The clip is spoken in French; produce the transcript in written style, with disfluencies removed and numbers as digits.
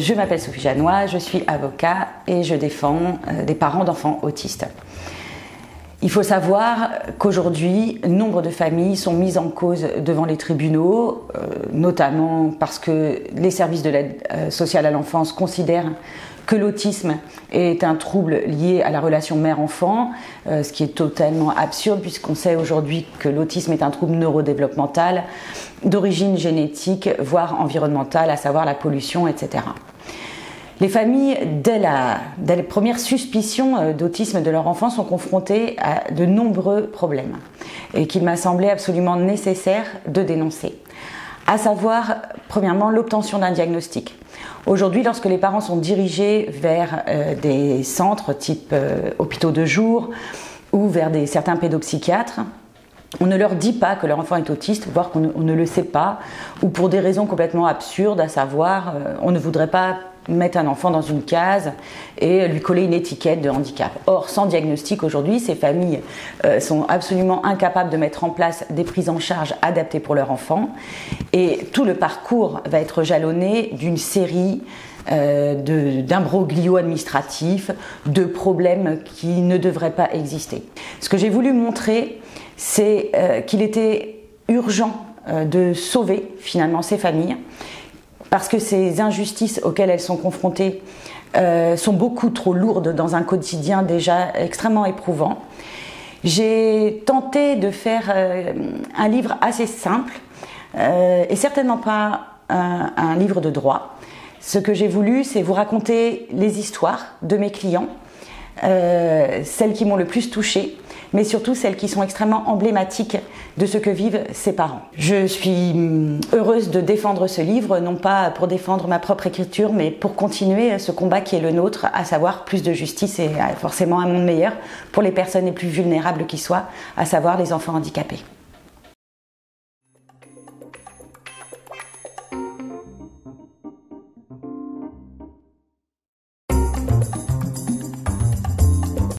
Je m'appelle Sophie Janois, je suis avocat et je défends des parents d'enfants autistes. Il faut savoir qu'aujourd'hui, nombre de familles sont mises en cause devant les tribunaux, notamment parce que les services de l'aide sociale à l'enfance considèrent que l'autisme est un trouble lié à la relation mère-enfant, ce qui est totalement absurde puisqu'on sait aujourd'hui que l'autisme est un trouble neurodéveloppemental d'origine génétique, voire environnementale, à savoir la pollution, etc. Les familles, dès les premières suspicions d'autisme de leur enfant, sont confrontées à de nombreux problèmes et qu'il m'a semblé absolument nécessaire de dénoncer. À savoir, premièrement, l'obtention d'un diagnostic. Aujourd'hui, lorsque les parents sont dirigés vers des centres type hôpitaux de jour ou vers certains pédopsychiatres, on ne leur dit pas que leur enfant est autiste, voire qu'on ne le sait pas, ou pour des raisons complètement absurdes, à savoir, on ne voudrait pas mettre un enfant dans une case et lui coller une étiquette de handicap. Or, sans diagnostic aujourd'hui, ces familles sont absolument incapables de mettre en place des prises en charge adaptées pour leur enfant et tout le parcours va être jalonné d'une série d'imbroglios administratifs, de problèmes qui ne devraient pas exister. Ce que j'ai voulu montrer, c'est qu'il était urgent de sauver finalement ces familles parce que ces injustices auxquelles elles sont confrontées sont beaucoup trop lourdes dans un quotidien déjà extrêmement éprouvant. J'ai tenté de faire un livre assez simple et certainement pas un livre de droit. Ce que j'ai voulu, c'est vous raconter les histoires de mes clients, celles qui m'ont le plus touchée, mais surtout celles qui sont extrêmement emblématiques de ce que vivent ces parents. Je suis heureuse de défendre ce livre, non pas pour défendre ma propre écriture, mais pour continuer ce combat qui est le nôtre, à savoir plus de justice et forcément un monde meilleur pour les personnes les plus vulnérables qui soient, à savoir les enfants handicapés.